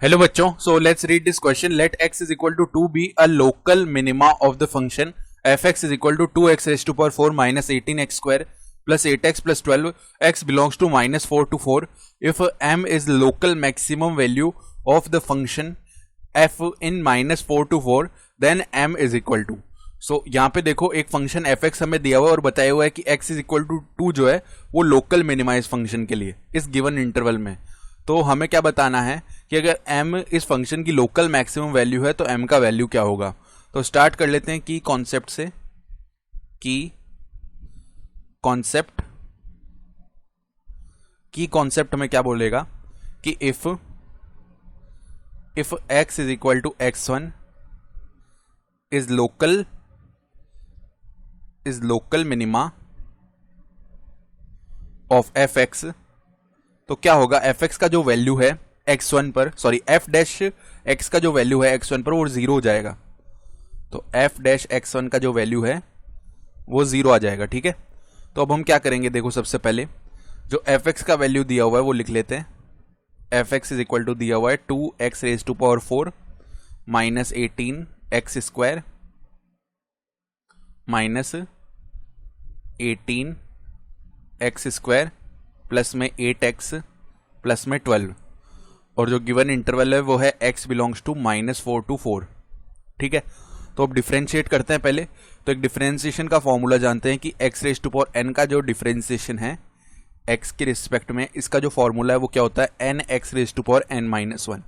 Hello बच्चों, so let's read this question. Let x is equal to 2 be a local minima of the function fx is equal to 2x raised to power 4 minus 18x square plus 8x plus 12 x belongs to minus 4 to 4 if m is local maximum value of the function f in minus 4 to 4 then m is equal to. सो यहाँ पे देखो एक function fx हमें दिया हुआ है और बताया हुआ है कि x is equal to 2 जो है वो लोकल मिनिमा इस फंक्शन के लिए इस गिवन इंटरवल में. तो हमें क्या बताना है कि अगर m इस फंक्शन की लोकल मैक्सिमम वैल्यू है तो m का वैल्यू क्या होगा. तो स्टार्ट कर लेते हैं की कॉन्सेप्ट से. की कॉन्सेप्ट हमें क्या बोलेगा कि if x is equal to x1 is local minima of fx, तो क्या होगा fx का जो वैल्यू है x1 पर, सॉरी f डैश x का जो वैल्यू है x1 पर वो 0 हो जाएगा. तो f डैश x1 का जो वैल्यू है वो 0 आ जाएगा. ठीक है, तो अब हम क्या करेंगे, देखो सबसे पहले जो fx का वैल्यू दिया हुआ है वो लिख लेते हैं. fx इज इक्वल टू दिया हुआ है 2x raise to power 4 minus 18x square minus 18x square plus में 8x प्लस में 12, और जो गिवन इंटरवल है वो है x बिलोंग्स टू -4 to 4. ठीक है, तो अब डिफरेंशिएट करते हैं पहले. तो एक डिफरेंशिएशन का फॉर्मूला जानते हैं कि x raise to power n का जो डिफरेंशिएशन है x के रिस्पेक्ट में, इसका जो फॉर्मूला है वो क्या होता है nx raise to power n-1,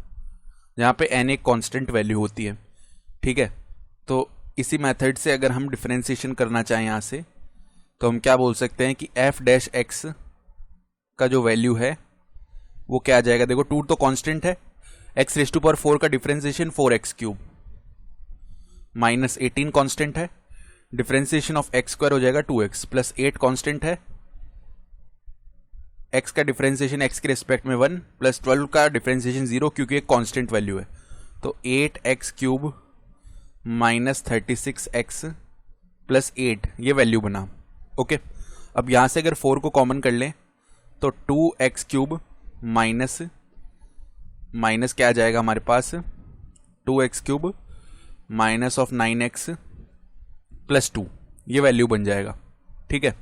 जहाँ पे n एक कांस्टेंट वैल्यू होती है. ठीक है, तो इसी मेथड से अगर हम डिफरेंशिएशन करना चाहें यहाँ से तो हम क्या बोल सकते हैं कि f डैश x का जो वैल्यू है वो क्या आ जाएगा. देखो 2 तो कांस्टेंट है, x रेज टू पावर 4 का differentiation 4x cube minus 18 constant है, डिफरेंशिएशन ऑफ x स्क्वायर हो जाएगा 2x प्लस 8 कांस्टेंट है, x का डिफरेंशिएशन x के रिस्पेक्ट में 1 प्लस 12 का डिफरेंशिएशन 0 क्योंकि एक कांस्टेंट वैल्यू है. तो 8x cube minus 36x plus 8 ये वैल्यू बना. ओके, अब यहां से अगर 4 को कॉमन कर लें तो 2x क्यूब माइनस क्या आ जाएगा हमारे पास 2x cube minus of 9x plus 2 ये वैल्यू बन जाएगा. ठीक है,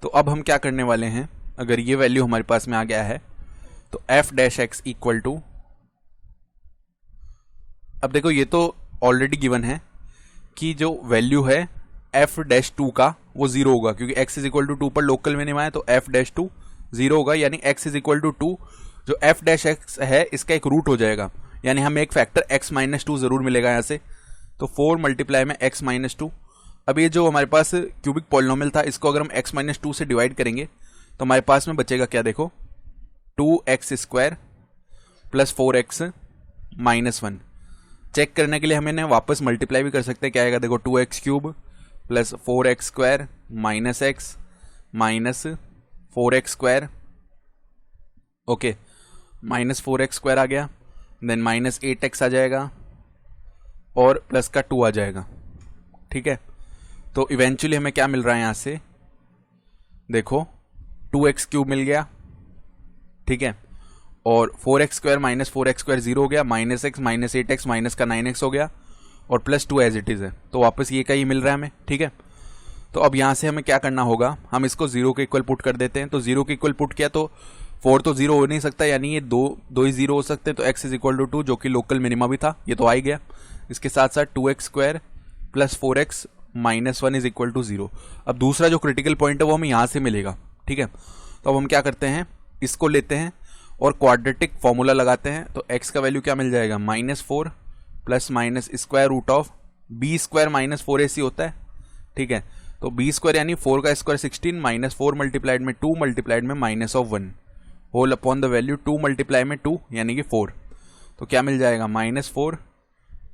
तो अब हम क्या करने वाले हैं, अगर ये वैल्यू हमारे पास में आ गया है तो f dash x equal to, अब देखो ये तो ऑलरेडी गिवन है कि जो वैल्यू है f डैश 2 का वो 0 होगा क्योंकि x इज इक्वल टू 2 पर लोकल मिनिमा है, तो f डैश 2 0 होगा, यानी x इज इक्वल टू 2. जो f डैश x है इसका एक रूट हो जाएगा, यानी हमें एक फैक्टर x माइनस 2 जरूर मिलेगा यहाँ से. तो 4 मल्टीप्लाई में x माइनस 2. अब ये जो हमारे पास क्यूबिक पॉलिनोमियल था इसको अगर हम x माइनस 2 से डिवाइड करेंगे तो हमारे पास में बचेगा क्या, देखो 2x square plus 4x minus 1. Check करने के लिए हमें वापस मल्टीप्लाई भी कर सकते हैं. क्या आएगा, देखो 2x cube plus 4x square minus x minus 4x square. Okay, minus 4x square आ गया, देन माइनस 8x आ जाएगा और प्लस का 2 आ जाएगा. ठीक है, तो इवेंचुअली हमें क्या मिल रहा है यहाँ से, देखो 2x क्यूब मिल गया. ठीक है, और 4x square minus 4x square 0 हो गया, minus x minus 8x minus का 9x हो गया और प्लस 2 एज इट इज है, तो वापस ये का ही मिल रहा है हमें. ठीक है, तो अब यहाँ से हमें क्या करना होगा, हम इसको 0 के इक्वल पुट कर देते हैं. तो 0 के इक्वल पुट किया तो 4 तो 0 हो नहीं सकता, यानी ये दो ही 0 हो सकते हैं. तो x इज इक्वल टू 2 जो कि लोकल मिनिमा भी था, ये तो आ ही गया. इसके साथ साथ 2x square plus 4x minus 1 is equal to 0. अब दूसरा जो क्रिटिकल पॉइंट है वो हमें यहाँ से मिलेगा. ठीक है, तो अब हम क्या करते हैं, इसको लेते हैं और क्वाड्रेटिक फॉर्मूला लगाते हैं. तो x का वैल्यू क्या मिल जाएगा, -4 plus minus square root of b square minus 4ac होता है. ठीक है, तो b स्क्वायर यानी 4 का स्क्वायर 16 माइनस 4 मल्टीप्लाइड में 2 मल्टीप्लाइड में minus of 1 whole upon the value 2 multiply में 2 यानी कि 4. तो क्या मिल जाएगा, -4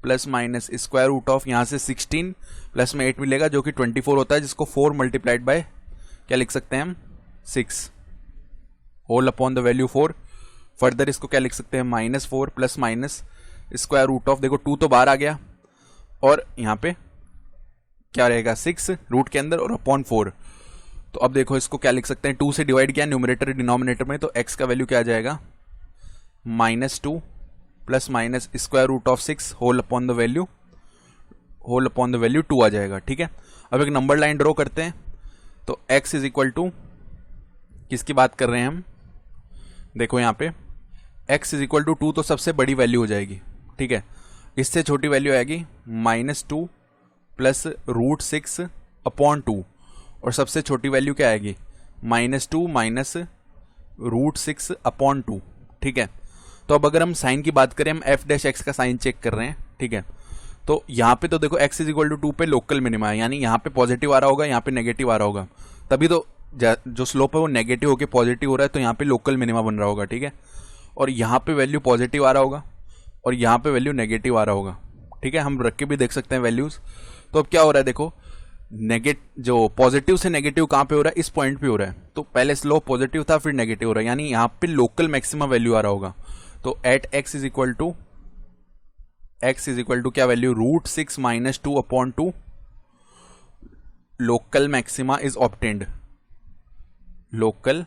plus minus square root of यहाँ से 16 प्लस में 8 मिलेगा जो कि 24 होता है, जिसको 4 मल्टीप्लाइड बाय क्या लिख सकते हैं हम 6 whole upon the value 4. Further इसको क्या लिख सकते हैं, -4 plus minus square root of, देखो 2 तो बाहर आ गया और यहाँ पे क्या रहेगा 6 रूट के अंदर और अपॉन 4. तो अब देखो इसको क्या लिख सकते हैं, 2 से डिवाइड किया न्यूमरेटर डिनोमिनेटर में, तो x का वैल्यू क्या आ जाएगा -2 plus minus square root of 6 whole upon the value 2 आ जाएगा। ठीक है, अब एक नंबर लाइन ड्रॉ करते हैं। तो x इज इक्वल टू, किसकी बात कर रहे हैं हम, देखो यहाँ पे x इज इक्वल टू 2 तो सबसे बड़ी वैल्यू हो जाएगी। ठीक है, इससे छोटी वैल्यू आएगी -2 प्लस √6 अपॉन 2, और सबसे छोटी वैल्यू क्या आएगी, -2 माइनस √6 अपॉन 2। ठीक है, तो अब अगर हम साइन की बात करें, हम f डैश x का साइन चेक कर रहे हैं। ठीक है, तो यहाँ पे तो देखो x इज इक्वल टू 2 पे लोकल मिनिमा है, यानी यहाँ पे पॉजिटिव आ रहा होगा, यहाँ पे नेगेटिव आ रहा होगा, तभी तो जो स्लोप है वो नेगेटिव होके पॉजिटिव हो रहा है, तो यहाँ पे लोकल मिनिमा बन रहा होगा। ठीक है, और यहाँ पे वैल्यू पॉजिटिव आ रहा होगा और यहाँ पे वैल्यू नेगेटिव आ रहा होगा। ठीक है, हम रख के भी देख सकते हैं वैल्यूज। तो अब क्या हो रहा है, देखो जो पॉजिटिव से नेगेटिव कहाँ पे हो रहा है, इस पॉइंट पे हो रहा है। तो पहले स्लोप पॉजिटिव था, फिर नेगेटिव हो रहा है, यानी यहाँ पे लोकल मैक्सिमम वैल्यू आ रहा होगा। तो at x is equal to क्या value, √6 minus 2 upon 2, local maxima is obtained, local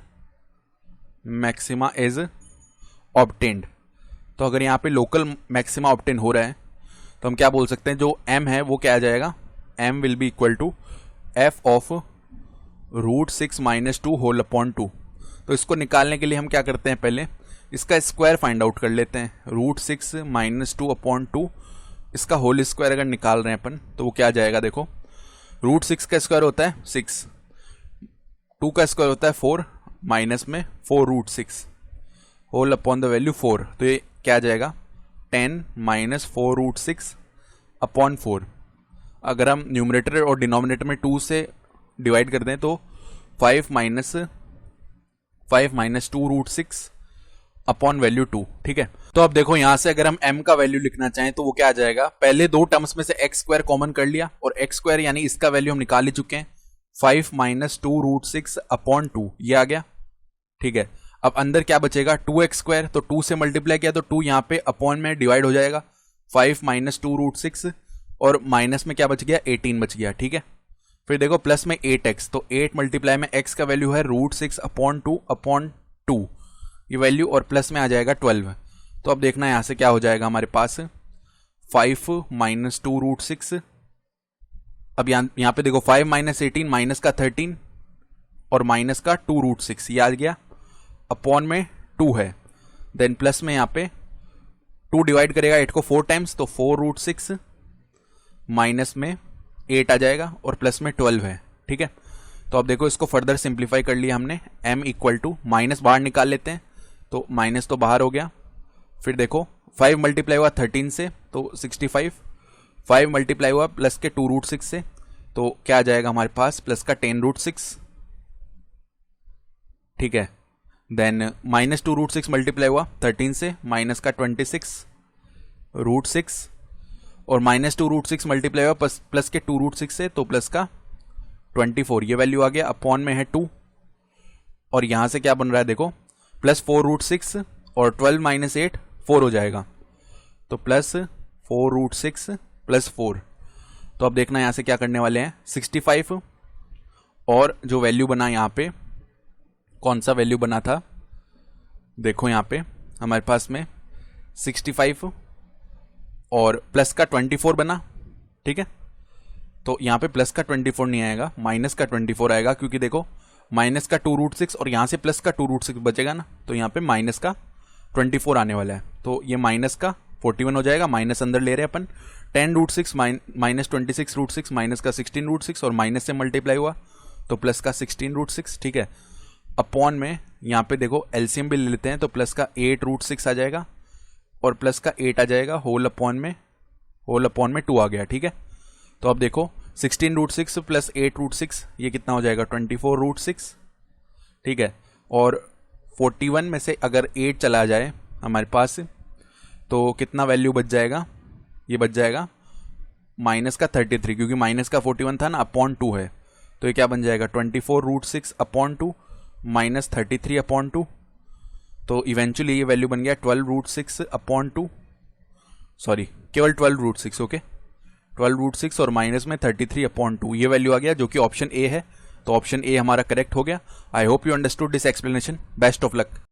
maxima is obtained. तो अगर यहाँ पे लोकल मैक्सिमा ऑब्टेन हो रहा है तो हम क्या बोल सकते हैं, जो m है वो क्या आ जाएगा, m will be equal to f of √6 minus 2 whole upon 2। तो इसको निकालने के लिए हम क्या करते हैं, पहले इसका स्क्वायर फाइंड आउट कर लेते हैं। √6 माइनस 2 अपॉन 2, इसका होल स्क्वायर अगर निकाल रहे हैं अपन तो वो क्या आ जाएगा, देखो √6 का स्क्वायर होता है 6, 2 का स्क्वायर होता है 4, माइनस में 4√6 होल अपॉन द वैल्यू 4। तो ये क्या आ जाएगा, 10 माइनस 4√6 अपॉन 4। अगर हम न्यूमरेटर और डिनोमिनेटर में 2 से डिवाइड कर दें तो 5 माइनस 2√6 अपॉन वैल्यू 2। ठीक है, तो अब देखो यहां से अगर हम m का वैल्यू लिखना चाहें तो वो क्या आ जाएगा, पहले दो टर्म्स में से x स्क्वायर कॉमन कर लिया, और x स्क्वायर यानी इसका वैल्यू हम निकाल ही चुके हैं, 5 माइनस 2√6 अपॉन 2, ये आ गया। ठीक है, अब अंदर क्या बचेगा, 2x स्क्वायर, तो 2 से मल्टीप्लाई किया तो 2 यहाँ पे अपॉन में डिवाइड हो जाएगा, 5 माइनस 2√6, और माइनस में क्या बच गया, 18 बच गया। ठीक है, फिर देखो प्लस में 8x, तो 8 मल्टीप्लाई में x का वैल्यू है √6 अपॉन 2 ये वैल्यू, और प्लस में आ जाएगा 12। तो अब देखना यहां से क्या हो जाएगा हमारे पास, 5 माइनस 2√6, अब यहाँ पे देखो 5 माइनस 18, माइनस का 13 और माइनस का 2√6, ये आ गया, अपॉन में 2 है, देन प्लस में यहाँ पे 2 डिवाइड करेगा 8 को 4 टाइम्स, तो 4√6 माइनस में 8 आ जाएगा, और प्लस में 12 है। ठीक है, तो अब देखो इसको फर्दर सिंप्लीफाई कर लिया हमने, m इक्वल टू, माइनस बाहर निकाल लेते हैं, तो माइनस तो बाहर हो गया, फिर देखो 5 मल्टीप्लाई हुआ 13 से तो 65, 5 मल्टीप्लाई हुआ प्लस के 2√6 से, तो क्या आ जाएगा हमारे पास, प्लस का 10√6। ठीक है, देन माइनस 2√6 मल्टीप्लाई हुआ 13 से, माइनस का 26√6, और माइनस 2√6 मल्टीप्लाई हुआ प्लस के 2√6 से, तो प्लस का 24, ये वैल्यू आ गया, अपॉन में है 2, और यहां से क्या बन रहा है देखो, प्लस 4√6 और 12 माइनस 8 4 हो जाएगा, तो प्लस 4√6 प्लस 4। तो अब देखना यहां से क्या करने वाले हैं, 65, और जो वैल्यू बना यहां पे, कौन सा वैल्यू बना था, देखो यहां पे हमारे पास में 65 और प्लस का 24 बना। ठीक है, तो यहां पे प्लस का 24 नहीं आएगा, माइनस का 24 आएगा, क्योंकि देखो माइनस का 2√6 और यहां से प्लस का 2√6 बचेगा ना, तो यहां पे माइनस का 24 आने वाला है, तो ये माइनस का 41 हो जाएगा, माइनस अंदर ले रहे हैं अपन, 10√6 माइनस 26√6 माइनस का 16√6, और माइनस से मल्टीप्लाई हुआ तो प्लस का 16√6। ठीक है, अपॉन में यहाँ पे देखो एलसीएम भी ले लेते हैं, तो प्लस का 8√6 आ जाएगा, और प्लस का 8 आ जाएगा, होल अपॉन में 2 आ गया। ठीक है, तो अब देखो 16√6 प्लस 8√6 ये कितना हो जाएगा, 24√6। ठीक है, और 41 में से अगर 8 चला जाए हमारे पास तो कितना वैल्यू बच जाएगा, ये बच जाएगा माइनस का 33, क्योंकि माइनस का 41 था ना, अपॉन 2 है, तो ये क्या बन जाएगा, 24√6 अपॉन 2 माइनस 33 अपॉन 2, तो इवेंचुअली ये वैल्यू बन गया 12√6 अपॉन 2, सॉरी केवल 12√6, ओके 12√6 और माइनस में 33 अपॉन 2, ये वैल्यू आ गया, जो कि ऑप्शन ए है। तो ऑप्शन ए हमारा करेक्ट हो गया। I hope you understood this explanation. Best of luck.